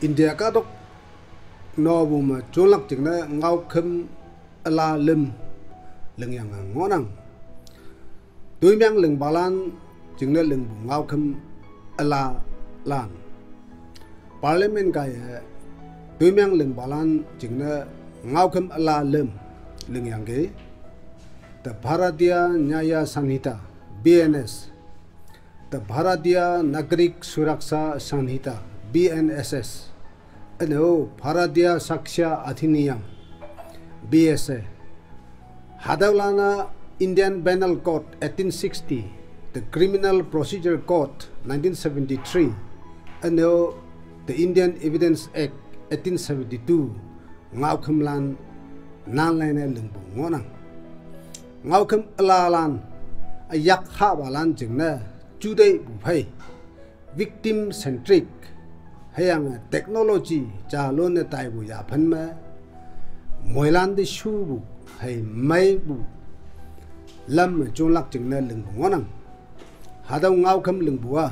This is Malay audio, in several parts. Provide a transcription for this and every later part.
India ka dok no bu ma cholak ting na ngau kham ala lim leng yang ngonang tui myang leng balan ting na leng bu ngau kham ala lan parliament ka ya tui myang leng balan ting na ngau kham ala lim leng yang ge the Bharatiya Nyaya Sanhita BNS, the Bharatiya Nagarik Suraksha Sanhita BNSS, and Bharatiya Saksha Adhiniyam BSA, Hadavlana Indian Penal Code 1860, the Criminal Procedure Code 1973, and the Indian Evidence Act 1872, Ngau Kham Lan Nan Lene Lengbu Ngonang. Ngau kham ala lan ayak ha balan jingna jude bu phai victim centric hayang technology cha lon ne tai bu ya phan ma moilan de shu bu hay mai bu lam chung lak jingna leng bu ngonang hadaw ngau kham leng bu a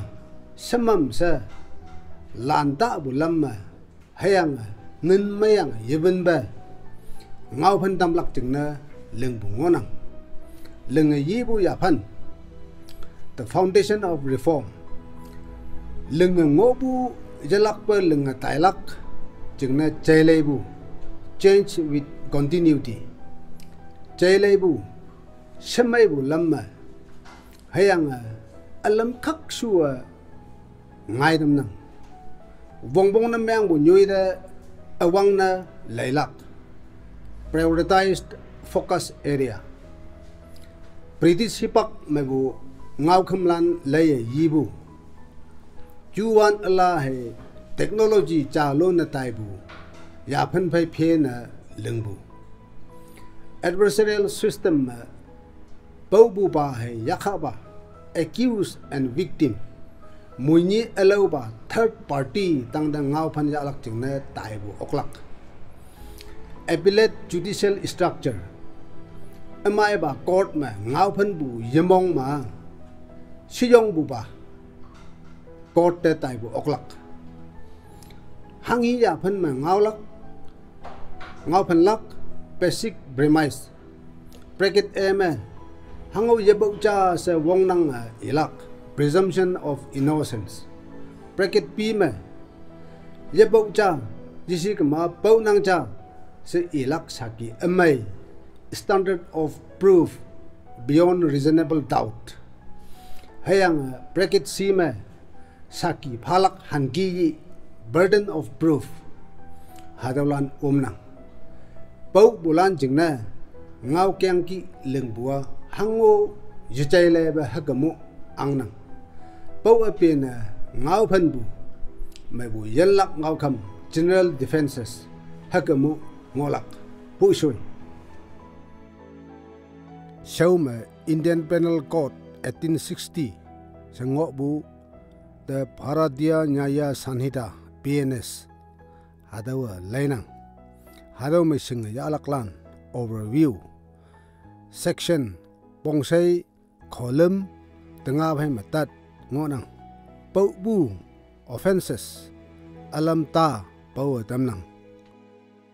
samam sa lan ta bu lam ma hayang ngin mayang yeben ba ngau phan tam lak jingna leng bu ngonang leng yibu yapan the foundation of reform leng ngobu jalak per leng tailak jingna chailebu change with continuity chailebu semaibu lamma hayang alam khak suwa ngai dam nang bongbong na myang bu nyui da awang na lailak prioritized focus area British hipak mebu ngau kham lan lay yibu juwan ala he technology cha lo na tai bu ya phan phai phe na lengbu adversarial system bau bu ba he yakha ba accused and victim muini alo ba third party tang da ngau phan ya lak ching na tai bu oklak appellate judicial structure amai ba court ma ngau phan bu yemong ma siyong bu ba court te tai bu oklak hangi ya phan ma ngau phan lak basic premise bracket a ma hango yebok cha se wong nang ilak presumption of innocence bracket b ma yebok cha jisi ka ma pau nang cha se ilak saki amai standard of proof beyond reasonable doubt hayang bracket c ma saki phalak hangi burden of proof hadawlan omnang pau bulan jingna ngau kyang ki lengbua hango yichaile ba hagamu angnang pau apena ngau phanbu maibu yallak ngau kham general defenses hagamu ngolak pusoi Shauma Indian Penal Code 1860 Sangok bu the Bharatiya Nyaya Sanhita BNS Hadawa Lainang Hadaw may sing yalaklan overview section Pongsay column Tengah hay matat ngonang Pau bu offenses Alam ta pau tamnang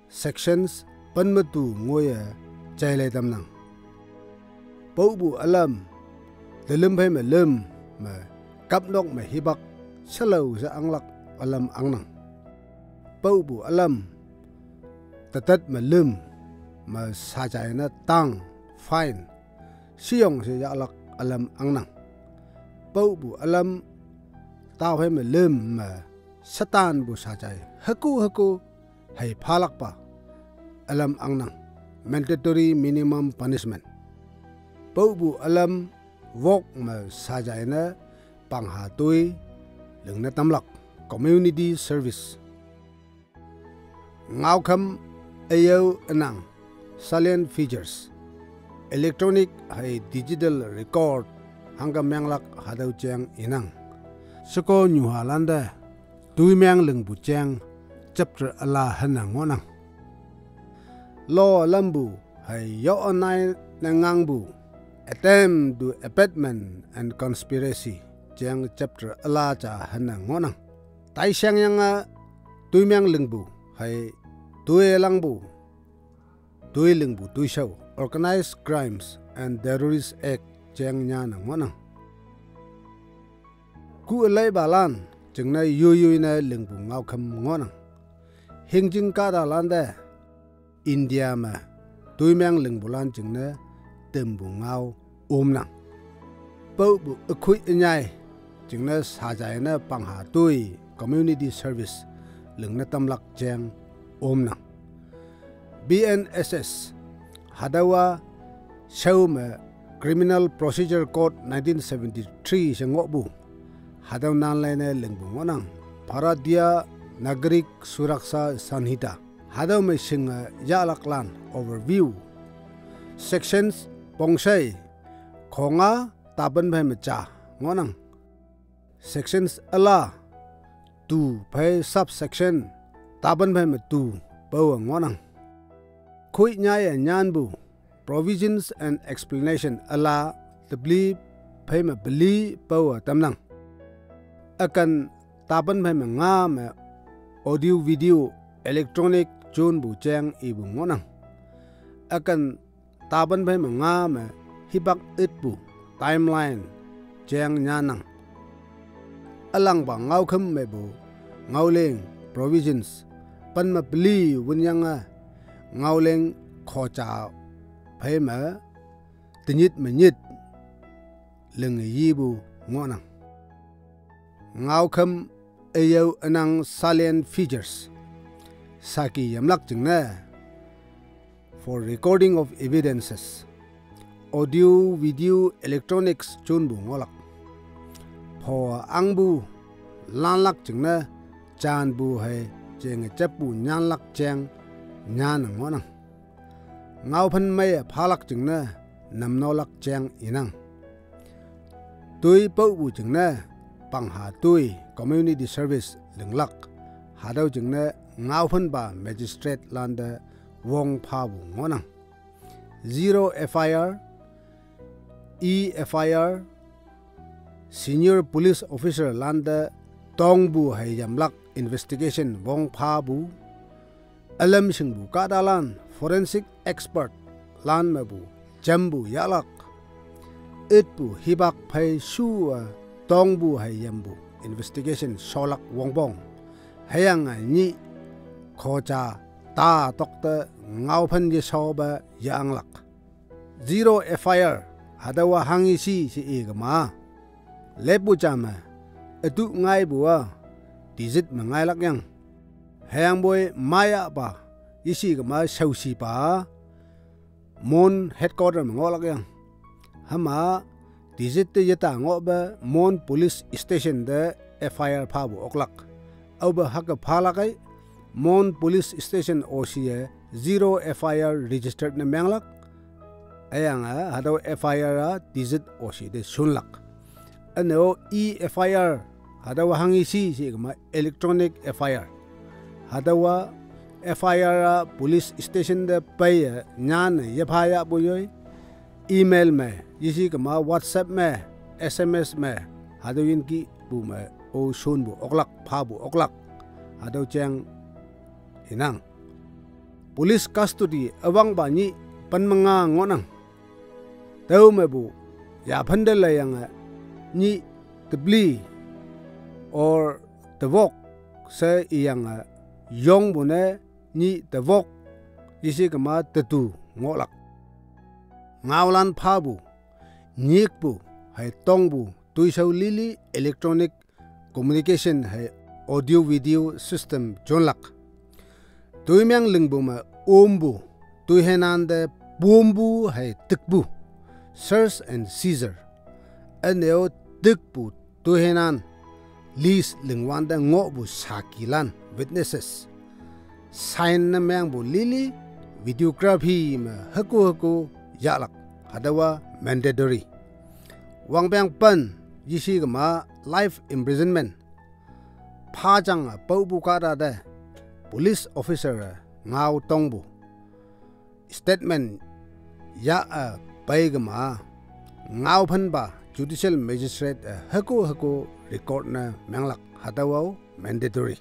sections Panmatu ngoya chailay tamnang Pau bu alam dalam hay malam ma kapnok ma hibak salaw sa anglak alam angnang Pau bu alam tatat malam ma sajay na tang fine siyong sa yalak alam angnang Pau bu alam tao hay malam ma satan bu sajay haku hay phalak pa alam angnang mandatory minimum punishment Pau bu alam vok ma sajay na panghatoy leng na tamlak community service ngau kham ayaw anang salient features electronic hay digital record hanggang menglak hadaw chang inang suko nyuhalanda tui meng leng bu chang chapter ala hanang ngonang lo lambu hay yo onay nangang bu attempt to abetment and conspiracy jang chapter ala cha hanang ngonang tai sang yang tuimyang lengbu hai tui langbu tui lengbu tui show organized crimes and terrorist act cheng nya na ngonang ku lai balan chengna yu na lengbu ngau kham ngonang hingjing ka da lan da India ma tuimyang lengbu lan chengna tembu ngau omnang pau bu akhui nyai chengna sajai na pangha tui community service lengna tamlak cheng omnang BNSS hadawa shawma Criminal Procedure Code 1973 shangobu hadaw nan laina lengbu ngonang Bharatiya Nagarik Suraksha Sanhita hadaw may singa yalaklan overview sections pongsay konga taban bhay macha ngonang sections ala tu bhay subsection taban bhay matu bawa ngonang khui nyaya nyanbu provisions and explanation ala tabli bhay ma beli bawa tamnang akan taban bhay ma nga ma audio video electronic chun bu cheng ibu ngonang akan taban bhay ma nga ma hibak itbu timeline cheng nyanang alang ba ngau kham me bu ngau leng provisions pan ma beli wunyanga ngau leng kho cha bhay ma tinyit ma nyit leng yi bu ngonang ngau kham ayo anang salient features saki yamlak chingna for recording of evidences audio video electronics chunbu ngolak pho angbu lanlak chingna chanbu hai cheng chapu nyanlak cheng nyan ngonang ngau phan mai phalak chingna namnolak cheng inang tui pau bu chingna pangha tui community service lenglak hadaw chingna ngau phan ba magistrate landa wong pha bu ngonang 0 FIR EFIR senior police officer landa tongbu hai yamlak investigation wong pha bu alam singbu kadalan forensic expert lan mabu jambu yalak itbu hibak phai su tongbu hai yambu investigation solak wongbong hayang ni khocha ta tokta ngau phan ye soba yanglak 0 FIR hadawa hangi si egama lebu chama atu ngai bua dizit mangai lak yang hayang boy maya ba isi gama sausi pa mon headquarter mangolak yang hama dizit te yata ngoba mon police station de FIR pha bu oklak auba haka phalakai mon police station OCA 0 FIR registered na menglak ayanga hadaw FIR dizit OC de sunlak ano EFIR hadawa hangi si gama electronic FIR hadawa FIR police station de pay nyan yaphaya boyoy email me yisi gama WhatsApp me SMS me hadawin ki bu me o sun bu oklak pha bu oklak hadaw cheng inang police custody awang ba ni panmanga ngonang taw me bu ya phandala yang ni tebli or tewok se yang yong bu ne ni tewok yisi kama tetu ngolak ngawlan pha bu nyik bu hai tong bu tuisau lili electronic communication hai audio video system jonlak tuimyang lingbu ma ombu tuihenan de bombu hai tikbu search and seizure aneo tikbu tuihenan lis lingwan da ngobu sakilan witnesses sign na myang bu lili videography ma haku yalak hadawa mandatory wangbang pan yisi gama life imprisonment phajang paubu kada da police officer ngau tongbu statement ya paigama ngau phan ba judicial magistrate haku record na menglak hadawa mandatory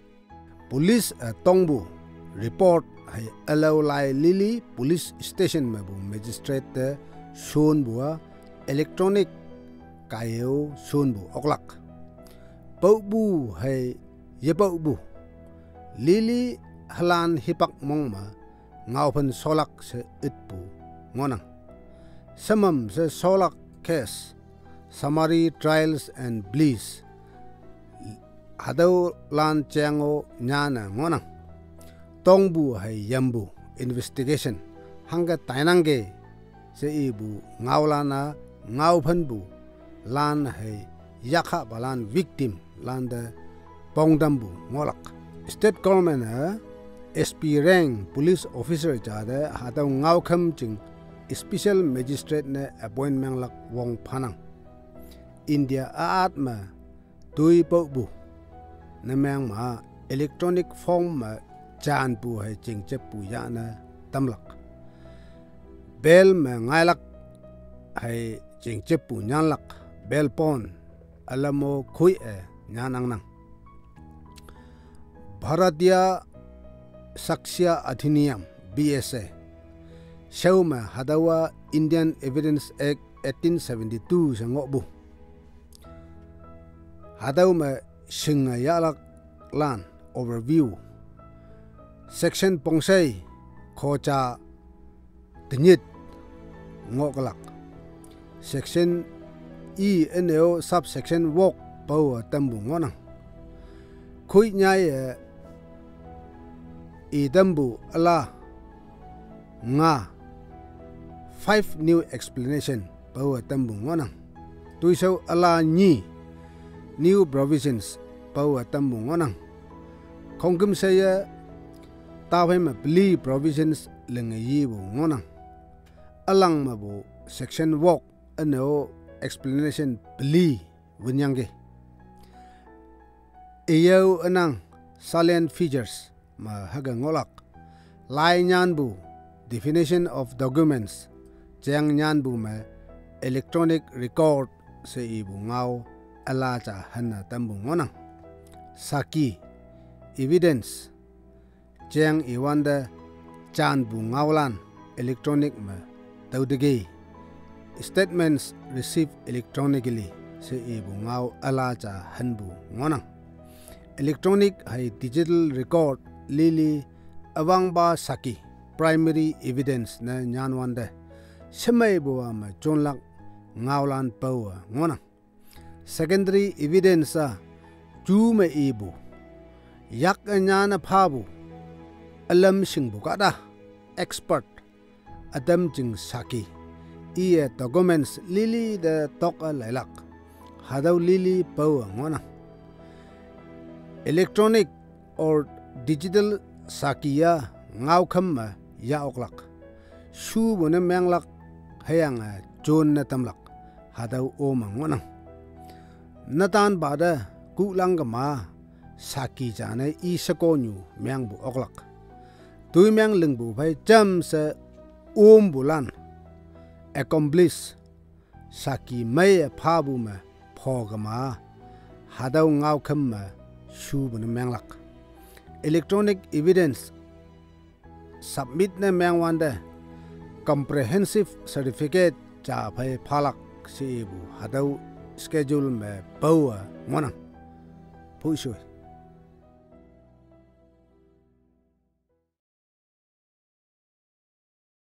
police tongbu report hai allow lai lili police station ma bu magistrate te shon bua electronic kayo shon bu oklak pau bu hai ye pau bu lili halan hipak mong ma ngau phan solak se itpu ngonang samam se solak case summary trials and bliss hadau lan chango nyana ngonang tongbu hai yambu investigation hanga tainange se ibu ngaulana ngau phanbu lan hai yakha balan victim landa pongdambu ngolak state government SP rank police officer jada hadau ngau kham ching special magistrate ne appointment lak wong phanang India aatma tui bu namang ma electronic form ma chan pu hai ching che pu ya na tamlak bel ma ngailak hai ching che pu nyanlak bel pon alamo khui nyanang nang Bharatiya Saksya Adhiniyam BSA Shauma hadawa Indian Evidence Act 1872 sangobu hadauma shinga yalak lan overview section pongsai khocha tnyit ngoklak section ENO subsection walk power tambu ngonang khui nyai idambu ala nga 5 new explanation power tambu ngonang tuiso ala ni new provisions power tambu ngonang khongkum saya tawai ma pli provisions lengayi bu ngonang alang ma bu section walk ano explanation pli winyange iyo anang salient features ma haga ngolak lai nyan bu definition of documents jang nyan bu ma electronic record se ibu ngau ala cha hanna tambu ngonang saki evidence jang iwanda chan bu ngaulan electronic ma tawdege statements received electronically se ibu ngau ala cha hanbu ngonang electronic hai digital record lili awang ba saki primary evidence na nyanwanda semai buwa ma chonlak ngaulan pawa ngonang secondary evidence chu ma ibu yak nyana phabu alam singbu kada expert adam jing saki ie documents lili the tok lailak hadau lili pawa ngonang electronic or digital sakiya ngau khamma ya oklak shu bone menglak hayang jon na tamlak hadau o mangonang natan bada kulangma saki jane I sakonyu mengbu oklak tui meng lingbu phai jam se bulan accomplish saki mai phabu ma phogama hadau ngau khamma shu bone menglak electronic evidence submit na mengwanda comprehensive certificate cha phai phalak si bu hadau schedule me bawa monang phuisoi